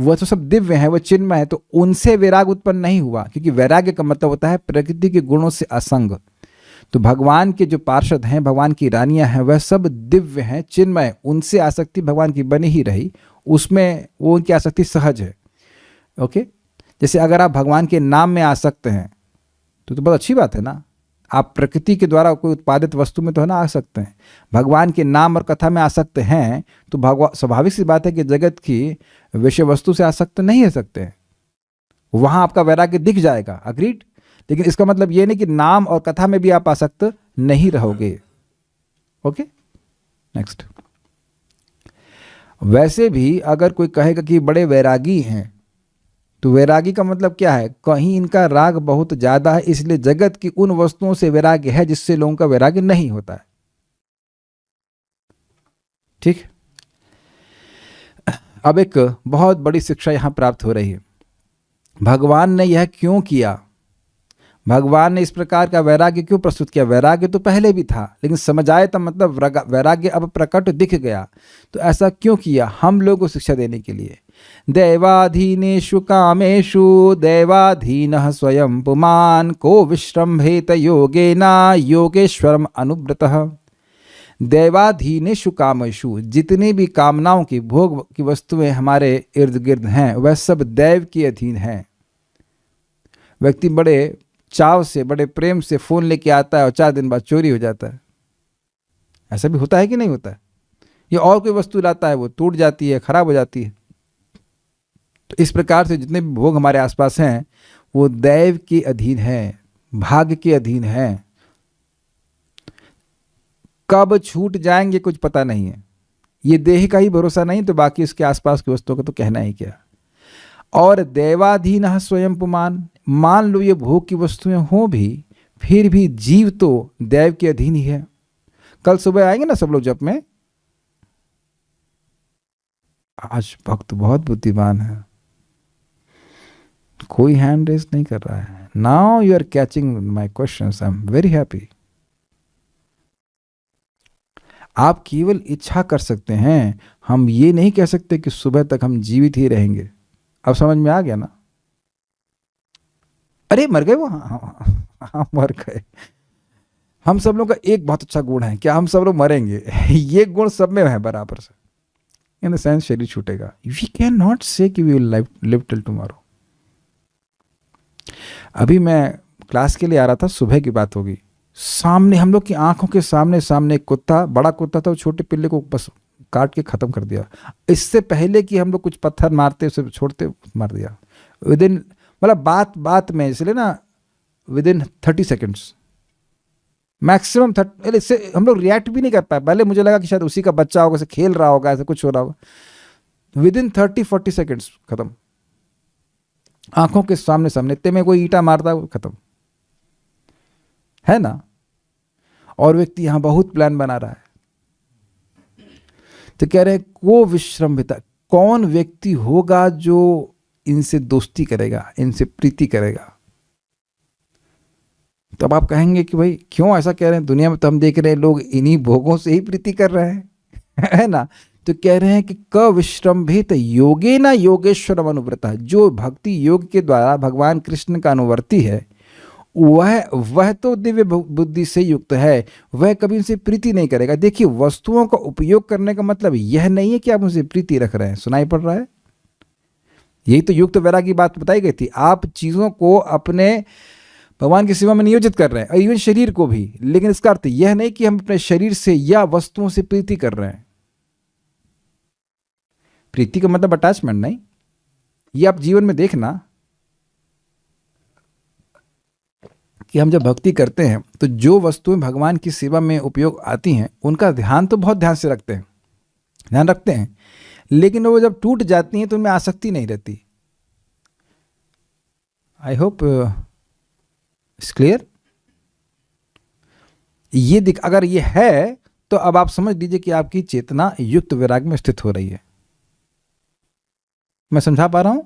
वह तो सब दिव्य हैं, वह चिन्मय है, तो उनसे वैराग उत्पन्न नहीं हुआ, क्योंकि वैराग्य का मतलब होता है प्रकृति के गुणों से असंग। तो भगवान के जो पार्षद हैं, भगवान की रानियां हैं, वह सब दिव्य हैं, चिन्मय, उनसे आसक्ति भगवान की बनी ही रही, उसमें वो उनकी आसक्ति सहज है। ओके, जैसे अगर आप भगवान के नाम में आसक्त हैं तो बहुत अच्छी बात है ना, आप प्रकृति के द्वारा कोई उत्पादित वस्तु में तो है ना आ सकते हैं, भगवान के नाम और कथा में आसक्त हैं, तो स्वाभाविक सी बात है कि जगत की विषय वस्तु से आसक्त नहीं हो सकते हैं, वहां आपका वैराग्य दिख जाएगा। अग्रीड। लेकिन इसका मतलब ये नहीं कि नाम और कथा में भी आप आसक्त नहीं रहोगे। Okay, next. वैसे भी अगर कोई कहेगा कि बड़े वैरागी हैं, तो वैरागी का मतलब क्या है? कहीं इनका राग बहुत ज्यादा है, इसलिए जगत की उन वस्तुओं से वैराग्य है जिससे लोगों का वैराग्य नहीं होता है। ठीक। अब एक बहुत बड़ी शिक्षा यहां प्राप्त हो रही है। भगवान ने यह क्यों किया? भगवान ने इस प्रकार का वैराग्य क्यों प्रस्तुत किया? वैराग्य तो पहले भी था, लेकिन समझ आए तब मतलब वैराग्य अब प्रकट दिख गया। तो ऐसा क्यों किया? हम लोगों को शिक्षा देने के लिए। दैवाधीनेषु कामेषु दैवाधीनः स्वयं पुमान् को विश्रम्भेत योगेन योगेश्वरम अनुव्रतः। दैवाधीनेषु कामेषु, जितनी भी कामनाओं की भोग की वस्तुएं हमारे इर्द गिर्द हैं वह सब दैव के अधीन हैं। व्यक्ति बड़े चाव से, बड़े प्रेम से फोन लेके आता है और 4 दिन बाद चोरी हो जाता है। ऐसा भी होता है कि नहीं होता है? ये और कोई वस्तु लाता है, वो टूट जाती है, खराब हो जाती है। तो इस प्रकार से जितने भी भोग हमारे आसपास हैं वो दैव के अधीन है, भाग्य के अधीन है। कब छूट जाएंगे कुछ पता नहीं है। ये देह का ही भरोसा नहीं तो बाकी इसके आसपास की वस्तुओं का तो कहना ही क्या। और दैवाधीन स्वयं पुमान, मान लो ये भोग की वस्तुएं हों भी, फिर भी जीव तो दैव के अधीन ही है। कल सुबह आएंगे ना सब लोग जप में। आज भक्त बहुत बुद्धिमान है, कोई हैंड रेस नहीं कर रहा है। Now you are catching my questions, I am very happy. आप केवल इच्छा कर सकते हैं, हम ये नहीं कह सकते कि सुबह तक हम जीवित ही रहेंगे। अब समझ में आ गया ना? अरे मर गए वो? हाँ मर गए। हम सब लोग का एक बहुत अच्छा गुण है, क्या हम सब लोग मरेंगे? ये गुण सब में है बराबर से। इन द सेंस शरीर छूटेगा। वी कैन नॉट से कि we will live till tomorrow. अभी मैं क्लास के लिए आ रहा था, सुबह की बात होगी, सामने हम लोग की आंखों के सामने एक कुत्ता, बड़ा कुत्ता था, वो छोटे पिल्ले को बस काट के खत्म कर दिया। इससे पहले कि हम लोग कुछ पत्थर मारते उसे छोड़ते, मार दिया विदिन, मतलब बात में, इसलिए ना विदिन 30 सेकेंड्स मैक्सिमम 30, इससे हम लोग रिएक्ट भी नहीं कर पाए। पहले मुझे लगा कि शायद उसी का बच्चा होगा, ऐसे खेल रहा होगा, ऐसा कुछ हो रहा होगा। विद इन 30-40 सेकेंड्स खत्म, आंखों के सामने सामने। इतने में कोई ईंटा मारता है, खत्म, है ना। और व्यक्ति यहां बहुत प्लान बना रहा है। तो कह रहे हैं को विश्रम्भिता, कौन व्यक्ति होगा जो इनसे दोस्ती करेगा, इनसे प्रीति करेगा। तब आप कहेंगे कि भाई क्यों ऐसा कह रहे हैं, दुनिया में तो हम देख रहे हैं लोग इन्हीं भोगों से ही प्रीति कर रहे हैं है ना। तो कह रहे हैं कि क विश्रम्भित योगेन योगेश्वरम अनुव्रता, जो भक्ति योग के द्वारा भगवान कृष्ण का अनुवर्ती है, वह तो दिव्य बुद्धि से युक्त है, वह कभी उनसे प्रीति नहीं करेगा। देखिए, वस्तुओं का उपयोग करने का मतलब यह नहीं है कि आप उनसे प्रीति रख रहे हैं। सुनाई पड़ रहा है? यही तो युक्त वैराग्य की बात बताई गई थी। आप चीजों को अपने भगवान की सेवा में नियोजित कर रहे हैं, और इवन शरीर को भी, लेकिन इसका अर्थ यह नहीं कि हम अपने शरीर से या वस्तुओं से प्रीति कर रहे हैं। प्रीति का मतलब अटैचमेंट नहीं। ये आप जीवन में देखना कि हम जब भक्ति करते हैं तो जो वस्तुएं भगवान की सेवा में उपयोग आती हैं उनका ध्यान तो बहुत ध्यान से रखते हैं, ध्यान रखते हैं, लेकिन वो जब टूट जाती हैं तो उनमें आसक्ति नहीं रहती। I hope it's clear. ये अगर ये है तो अब आप समझ लीजिए कि आपकी चेतना युक्त वैराग्य में स्थित हो रही है। मैं समझा पा रहा हूं?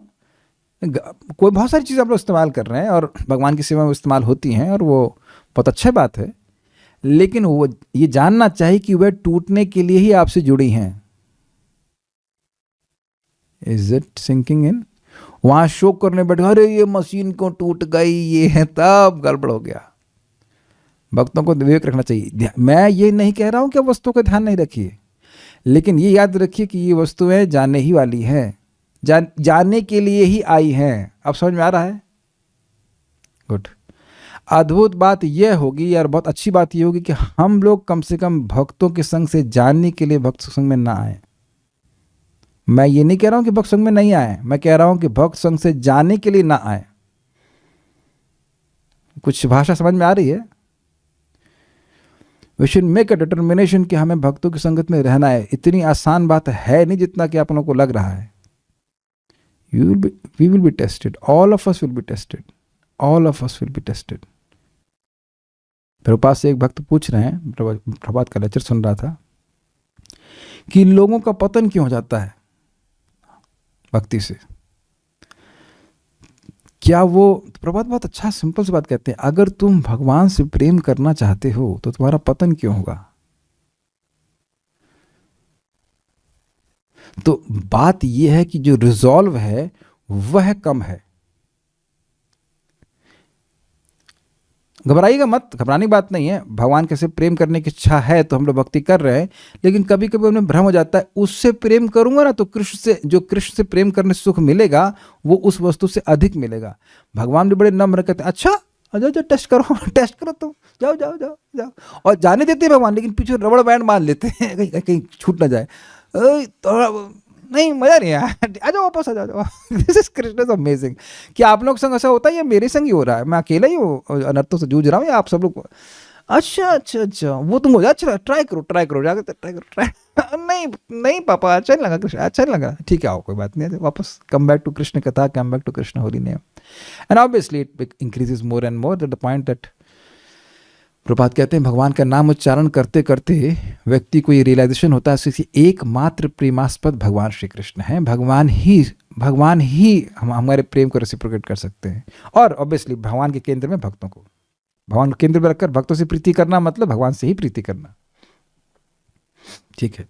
कोई बहुत सारी चीज़ें आप लोग इस्तेमाल कर रहे हैं और भगवान की सेवा में इस्तेमाल होती हैं, और वो बहुत अच्छी बात है, लेकिन वो ये जानना चाहिए कि वह टूटने के लिए ही आपसे जुड़ी हैं। Is it sinking in? वहां शोक करने बैठे, अरे ये मशीन क्यों टूट गई, ये है, तब गड़बड़ हो गया। भक्तों को विवेक रखना चाहिए। मैं ये नहीं कह रहा हूं कि वस्तुओं का ध्यान नहीं रखिए, लेकिन ये याद रखिए कि ये वस्तुएं जाने ही वाली हैं, जाने के लिए ही आई हैं। अब समझ में आ रहा है? गुड। अद्भुत बात यह होगी, यार बहुत अच्छी बात यह होगी कि हम लोग कम से कम भक्तों के संग से जानने के लिए भक्त संग में ना आए। मैं ये नहीं कह रहा हूं कि भक्त संग में नहीं आए, मैं कह रहा हूं कि भक्त संग से जाने के लिए ना आए। कुछ भाषा समझ में आ रही है? We should make a determination कि हमें भक्तों की संगत में रहना है। इतनी आसान बात है नहीं जितना कि आप लोगों को लग रहा है। We will be tested. All of us will be tested. All of us will be tested. Prabhupada से एक भक्त पूछ रहे हैं, प्रभात का लेक्चर सुन रहा था, कि लोगों का पतन क्यों हो जाता है भक्ति से। क्या वो, प्रभात बहुत अच्छा सिंपल सी बात कहते हैं, अगर तुम भगवान से प्रेम करना चाहते हो तो तुम्हारा पतन क्यों होगा। तो बात यह है कि जो रिजॉल्व है वह कम है। घबराइएगा मत, घबराने की बात नहीं है। भगवान कैसे प्रेम करने की इच्छा है तो हम लोग भक्ति कर रहे हैं, लेकिन कभी कभी हमें भ्रम हो जाता है, उससे प्रेम करूंगा ना तो कृष्ण से, जो कृष्ण से प्रेम करने से सुख मिलेगा वो उस वस्तु से अधिक मिलेगा। भगवान भी बड़े नम्र कहते हैं, अच्छा जाओ जाओ टेस्ट करो टेस्ट करो, तुम जाओ जाओ जाओ जाओ, और जाने देते हैं भगवान, लेकिन पीछे रबड़ बैंड मान लेते हैं कहीं कहीं छूट ना जाए। नहीं, मजा नहीं आया, आ जाओ वापस आ जाओ। This is Krishna is amazing. क्या आप लोग संग ऐसा होता है या मेरे संग ही हो रहा है? मैं अकेला ही हूँ अनर्थों से जूझ रहा हूँ या आप सब लोग? अच्छा अच्छा अच्छा, वो तुम हो जाए, अच्छा ट्राई करो जाकर ट्राई करो। नहीं नहीं पापा, अच्छा नहीं लगा कृष्ण, अच्छा नहीं लगा, ठीक है आओ कोई बात नहीं, वापस कम back to Krishna katha, come back to Krishna holy name, and obviously it increases more and more the point that Prabhat कहते हैं भगवान का नाम उच्चारण करते करते व्यक्ति को ये रियलाइजेशन होता है कि एकमात्र प्रेमास्पद भगवान श्री कृष्ण हैं। भगवान ही हमारे प्रेम को रेसिप्रोकेट कर सकते हैं। और ऑब्वियसली भगवान के केंद्र में भक्तों को, भगवान के केंद्र में रखकर भक्तों से प्रीति करना मतलब भगवान से ही प्रीति करना। ठीक है।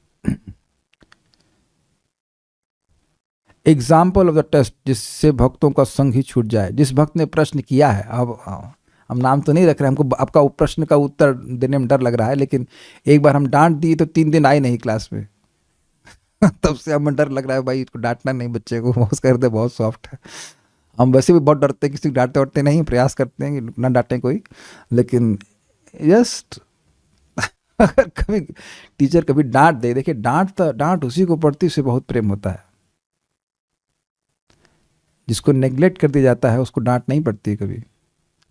एग्जाम्पल ऑफ द टेस्ट जिससे भक्तों का संग ही छूट जाए। जिस भक्त ने प्रश्न किया है, अब हम नाम तो नहीं रख रहे, हमको आपका प्रश्न का उत्तर देने में डर लग रहा है, लेकिन एक बार हम डांट दिए तो 3 दिन आए नहीं क्लास में तब से हमें डर लग रहा है, भाई इसको डांटना नहीं, बच्चे को बहुत करते, बहुत सॉफ्ट है। हम वैसे भी बहुत डरते हैं, किसी को डांटते वाटते नहीं, प्रयास करते हैं कि ना डांटें कोई, लेकिन जस्ट अगर कभी टीचर कभी डांट दे, देखिए डांट उसी को पड़ती, उसे बहुत प्रेम होता है। जिसको नेग्लेक्ट कर दिया जाता है उसको डांट नहीं पड़ती कभी।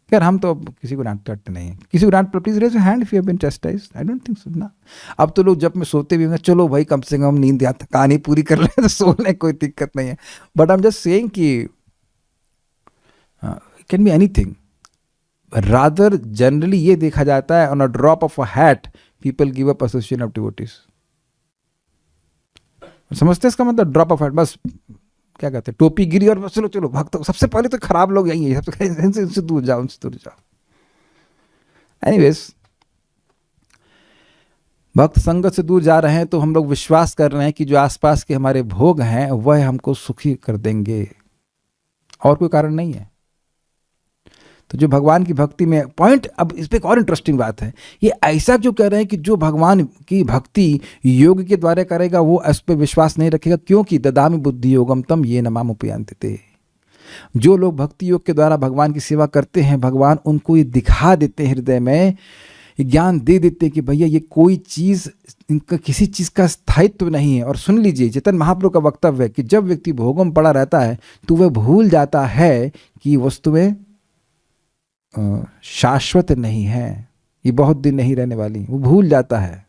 यार हम तो अब किसी को डांटते नहीं है, किसी को डांट, please raise your hand if you have been chastised, I don't think so ना। अब तो लोग जब मैं सोते भी होंगे, चलो भाई कम से कम नींद या कहानी पूरी कर ले तो सो ले, कोई दिक्कत नहीं है। But I am just saying कि can be anything, rather generally ये देखा जाता है on a drop of a hat people give up association of devotees. समझते हैं इसका मतलब, ड्रॉप ऑफ हैट, बस क्या कहते हैं, टोपी गिरी और चलो चलो भक्त, सबसे पहले तो खराब लोग यही है, सबसे इनसे दूर जाओ, उनसे दूर जाओ। एनीवेज, भक्त संगत से दूर जा रहे हैं तो हम लोग विश्वास कर रहे हैं कि जो आसपास के हमारे भोग हैं वह हमको सुखी कर देंगे, और कोई कारण नहीं है। तो जो भगवान की भक्ति में पॉइंट, अब इस पे एक और इंटरेस्टिंग बात है, ये ऐसा क्यों कह रहे हैं कि जो भगवान की भक्ति योग के द्वारा करेगा वो इस पर विश्वास नहीं रखेगा, क्योंकि ददामि बुद्धि योगम तम ये नमाम उपयांति। जो लोग भक्ति योग के द्वारा भगवान की सेवा करते हैं, भगवान उनको ये दिखा देते हैं, हृदय में ज्ञान दे देते हैं कि भैया ये कोई चीज़, इनका किसी चीज़ का स्थायित्व नहीं है। और सुन लीजिए, चैतन्य महाप्रभु का वक्तव्य है कि जब व्यक्ति भोगों में पड़ा रहता है तो वह भूल जाता है कि वस्तुएं शाश्वत नहीं है, ये बहुत दिन नहीं रहने वाली, वो भूल जाता है।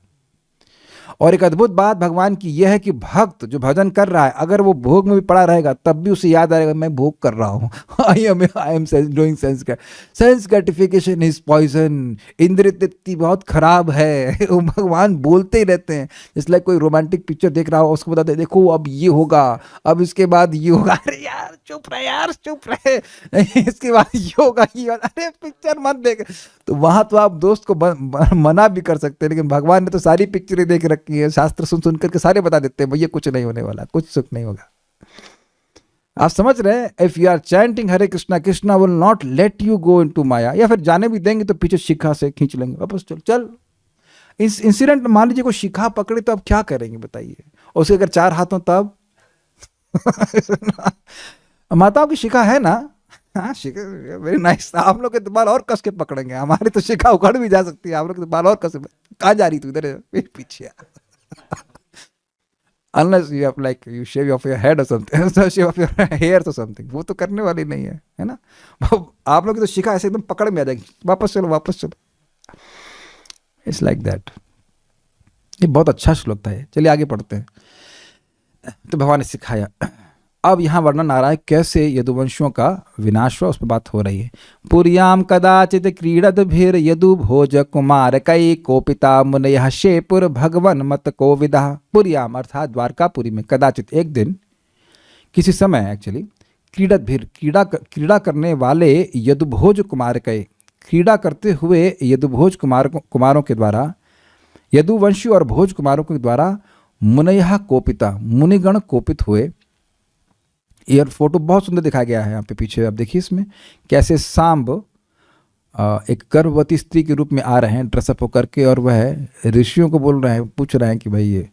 और एक अद्भुत बात भगवान की यह है कि भक्त जो भजन कर रहा है, अगर वो भोग में भी पड़ा रहेगा तब भी उसे याद आएगा मैं भोग कर रहा हूँ। I am doing sense gratification is poison. इंद्रिय तृप्ति बहुत खराब है। वो भगवान बोलते ही रहते हैं, इसलिए कोई रोमांटिक पिक्चर देख रहा हो उसको बताते देखो अब ये होगा, अब इसके बाद ये होगा, अरे यार चुप रहे, यार चुप रहे, इसके बाद ये होगा, ये अरे पिक्चर मत देख। तो वहां तो आप दोस्त को मना भी कर सकते हैं, लेकिन भगवान ने तो सारी पिक्चरें देख रखी है, शास्त्र सुन सुन करके सारे बता देते हैं भैया कुछ नहीं होने वाला, कुछ सुख नहीं होगा। आप समझ रहे हैं? If you are chanting Hare Krishna, Krishna will not let you go into maya, या फिर जाने भी देंगे तो पीछे शिखा से खींच लेंगे वापस, चल चल। इस इंसिडेंट मान लीजिए को शिखा पकड़े तो अब क्या करेंगे बताइए, और उसके अगर 4 हाथों तब माताओं की शिखा है ना, हाँ शिखा वेरी नाइस। आप लोग के तो बाल और कस के पकड़ेंगे, हमारी तो शिखा उखड़ भी जा सकती है, आप लोग के तो बाल और कस। कहाँ जा रही तू, इधर पीछे। Unless you have like you shave off your head or something, shave off your hairs or something, वो तो करने वाली नहीं है ना। आप लोग की तो शिखा ऐसे एकदम पकड़ में आ जाएगी, वापस चलो वापस चलो। It's like that. ये बहुत अच्छा श्लोक था ये। चलिए आगे पढ़ते हैं। तो भगवान ने सिखाया। अब यहाँ वर्णन आ रहा है कैसे यदुवंशियों का विनाश हुआ, उस पर बात हो रही है। पुर्याम कदाचित क्रीडत भीर यदु भोज कुमार कई कोपिता मुनयः शेपुर भगवन मत कोविदा। पुर्याम अर्थात द्वारकापुरी में कदाचित एक दिन, किसी समय एक्चुअली, क्रीडत भीर क्रीड़ा करने वाले यदुभोज कुमार कई, क्रीड़ा करते हुए यदुभोज कुमारों के द्वारा, यदुवंशी और भोज कुमारों के द्वारा मुनयः कोपिता, मुनिगण कोपित हुए। ये फोटो बहुत सुंदर दिखाया गया है यहाँ पे पीछे, आप देखिए इसमें कैसे सांब एक गर्भवती स्त्री के रूप में आ रहे हैं ड्रेसअप होकर के, और वह ऋषियों को बोल रहे हैं, पूछ रहे हैं कि भाई ये,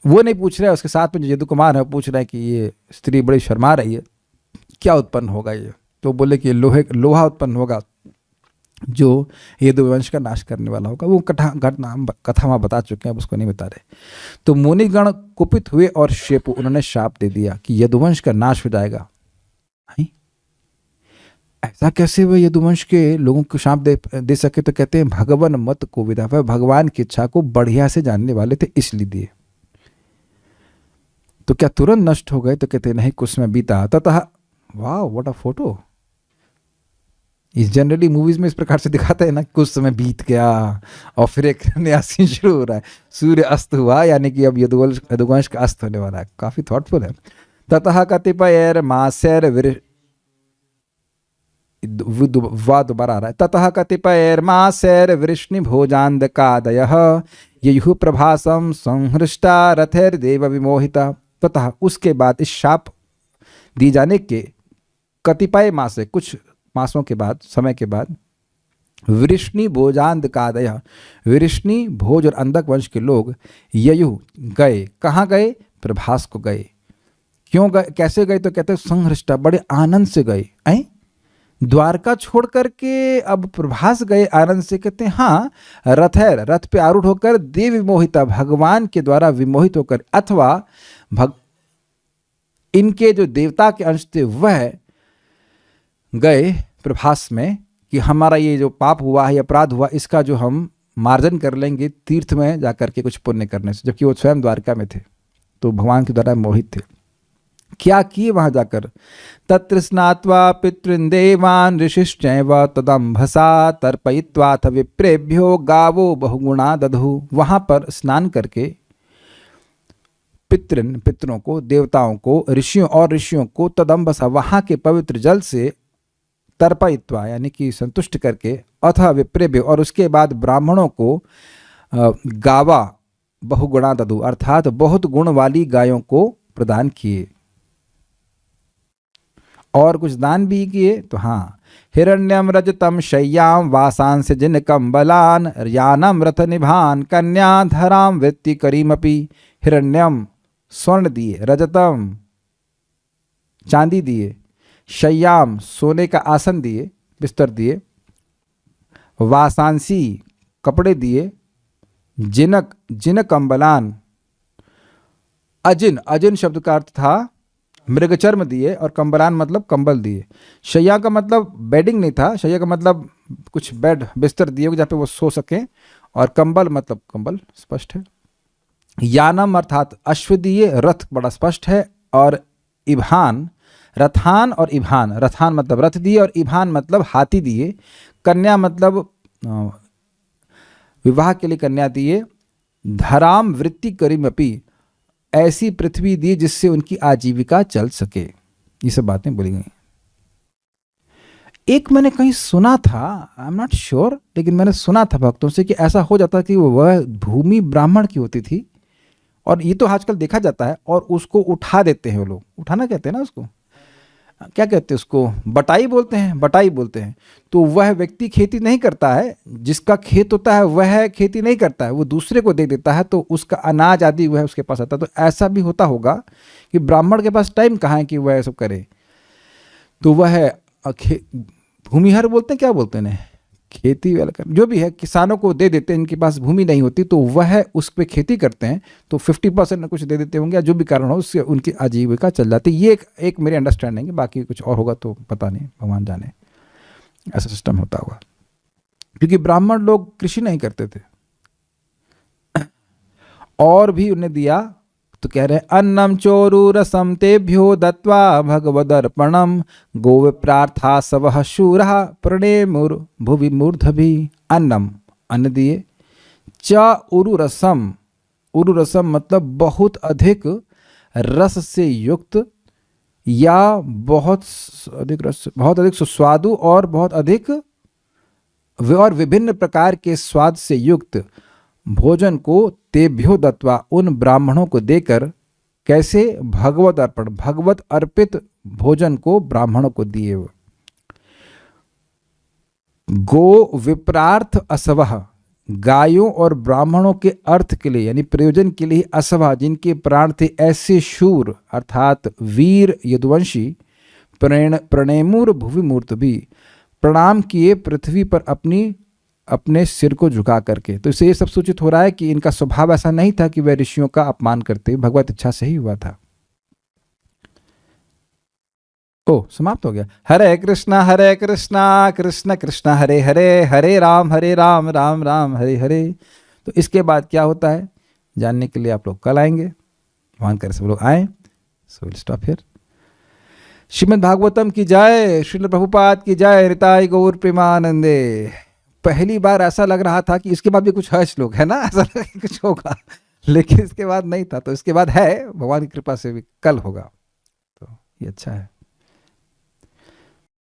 वो नहीं पूछ रहे हैं, उसके साथ में जो यदु कुमार है पूछ रहे हैं कि ये स्त्री बड़ी शर्मा रही है, क्या उत्पन्न होगा ये। तो बोले कि लोहा उत्पन्न होगा जो यदुवंश का नाश करने वाला होगा। वो कथा वहाँ बता चुके हैं, अब उसको नहीं बता रहे। तो मुनिगण कुपित हुए और शेपु, उन्होंने शाप दे दिया कि यदुवंश का नाश हो जाएगा। ऐसा कैसे वह यदुवंश के लोगों को शाप दे सके? तो कहते हैं भगवान मत कोविदा, वह भगवान की इच्छा को बढ़िया से जानने वाले थे इसलिए दिए। तो क्या तुरंत नष्ट हो गए? तो कहते नहीं, कुछ समय बीता ततः, वाह व्हाट अ फोटो। इस जनरली मूवीज में इस प्रकार से दिखाता है ना, कुछ समय बीत गया और फिर एक नया सीन शुरू हो रहा है, सूर्य अस्त हुआ, यानी कि अब यदुवंश का अस्त होने वाला है। काफी थॉटफुल है। ततः कतिपयर मासैर दोबारा आ रहा है। ततः कतिपयर मासैर वृष्णि भोजांधकादयः ययुः प्रभासम संहृष्टा रथैर देव विमोहिता। ततः उसके बाद, इस शाप दी जाने के कतिपय मास, कुछ मासों के बाद, समय के बाद, वृष्णि भोजांधकादय, वृष्णि भोज और अंधक वंश के लोग ययु गए, कहाँ गए? प्रभास को गए। क्यों गए, कैसे गए? तो कहते हैं संहृष्टा, बड़े आनंद से गए। द्वारका छोड़ करके अब प्रभास गए आनंद से। कहते हैं हाँ, रथ पे आरूढ़ होकर, देव विमोहिता, भगवान के द्वारा विमोहित होकर, अथवा इनके जो देवता के अंश थे वह गए प्रभास में। कि हमारा ये जो पाप हुआ है, अपराध हुआ, इसका जो हम मार्जन कर लेंगे तीर्थ में जाकर के कुछ पुण्य करने से, जबकि वो स्वयं द्वारका में थे, तो भगवान के द्वारा मोहित थे। क्या किए वहां जाकर? तत्र स्नात्वा पितृन् देवान् ऋषिश्चैव तदम्भसा तर्पयित्वाथ विप्रेभ्यो गावो बहुगुणा दधु। वहां पर स्नान करके पितरों को, देवताओं को, ऋषियों को तदम्बसा वहां के पवित्र जल से तर्पयित्वा यानी कि संतुष्ट करके, अथ विप्रेभ्यो और उसके बाद ब्राह्मणों को गावा बहुगुणा दधु अर्थात बहुत गुण वाली गायों को प्रदान किए। और कुछ दान भी किए। तो हाँ, हिरण्यम रजतम शय्याम वासांस जिन कंबलान यानम रथ निभान कन्या धराम वृत्ति करीमपि। हिरण्यम स्वर्ण दिए, रजतम चांदी दिए, शय्याम सोने का आसन दिए, बिस्तर दिए, वासांसी कपड़े दिए, जिनक जिनक कंबलान अजिन शब्द का अर्थ था मृगचर्म दिए, और कंबलान मतलब कंबल दिए। शैया का मतलब बेडिंग नहीं था, शैया का मतलब कुछ बेड बिस्तर दिए जहाँ पे वो सो सकें, और कंबल मतलब कंबल, स्पष्ट है। यानम अर्थात अश्व दिए, रथ बड़ा स्पष्ट है, और इभान, रथान और इभान, रथान मतलब रथ दिए और इभान मतलब हाथी दिए। कन्या मतलब विवाह के लिए कन्या दिए। धराम वृत्ति करीमपि ऐसी पृथ्वी दी जिससे उनकी आजीविका चल सके। ये सब बातें बोली गई। एक मैंने कहीं सुना था, आई एम नॉट श्योर, लेकिन मैंने सुना था भक्तों से कि ऐसा हो जाता कि वह भूमि ब्राह्मण की होती थी, और ये तो आजकल देखा जाता है, और उसको उठा देते हैं वो लोग, उठाना कहते हैं ना उसको, क्या कहते हैं उसको, बटाई बोलते हैं, बटाई बोलते हैं। तो वह व्यक्ति खेती नहीं करता है, जिसका खेत होता है वह खेती नहीं करता है, वो दूसरे को दे देता है, तो उसका अनाज आदि वह उसके पास आता है। तो ऐसा भी होता होगा कि ब्राह्मण के पास टाइम कहाँ है कि वह सब करे, तो वह भूमिहर बोलते हैं, क्या बोलते हैं, खेती वाला कर, जो भी है, किसानों को दे देते हैं। इनके पास भूमि नहीं होती तो वह उस पर खेती करते हैं, तो 50% कुछ दे देते होंगे, या जो भी कारण हो उससे उनकी आजीविका चल जाती है। ये एक मेरी अंडरस्टैंडिंग है, बाकी कुछ और होगा तो पता नहीं, भगवान जाने, ऐसा सिस्टम होता होगा। क्योंकि ब्राह्मण लोग कृषि नहीं करते थे। और भी उन्हें दिया, तो कह रहे हैं अन्नम चोरु रसम तेभ्यो दत्वा भगवदर्पणम गोविप्रार्था सवह शूरः प्रणेमुर भुवि मूर्धभि। अन्नम अन्न दिए, च उरुरसम, उरुरसम मतलब बहुत अधिक रस से युक्त, या बहुत अधिक रस, बहुत अधिक सुस्वादु और बहुत अधिक और विभिन्न प्रकार के स्वाद से युक्त भोजन को तेभ्यो दत्वा उन ब्राह्मणों को देकर, कैसे, भगवत अर्पण, भगवत अर्पित भोजन को ब्राह्मणों को दिए। गो विप्रार्थ असवह, गायों और ब्राह्मणों के अर्थ के लिए यानी प्रयोजन के लिए, असवह जिनके प्राण थे, ऐसे शूर अर्थात वीर यदुवंशी, प्रणेमुर भुवि मूर्त भी, प्रणाम किए पृथ्वी पर अपने सिर को झुका करके। तो इससे ये सब सूचित हो रहा है कि इनका स्वभाव ऐसा नहीं था कि वह ऋषियों का अपमान करते, भगवत इच्छा से ही हुआ था। ओ, समाप्त हो गया। हरे कृष्णा कृष्ण कृष्ण हरे हरे, हरे राम राम राम हरे हरे। तो इसके बाद क्या होता है जानने के लिए आप लोग कल आएंगे, भगवान करे सब लोग आए। So will stop here. Shrimad Bhagavatam की जय, श्रील प्रभुपाद की जय, निताई गौर प्रेमानंदे। पहली बार ऐसा लग रहा था कि इसके बाद भी कुछ है श्लोक, है ना, ऐसा लगा कि कुछ होगा, लेकिन इसके बाद नहीं था। तो इसके बाद है, भगवान की कृपा से भी कल होगा, तो ये अच्छा है।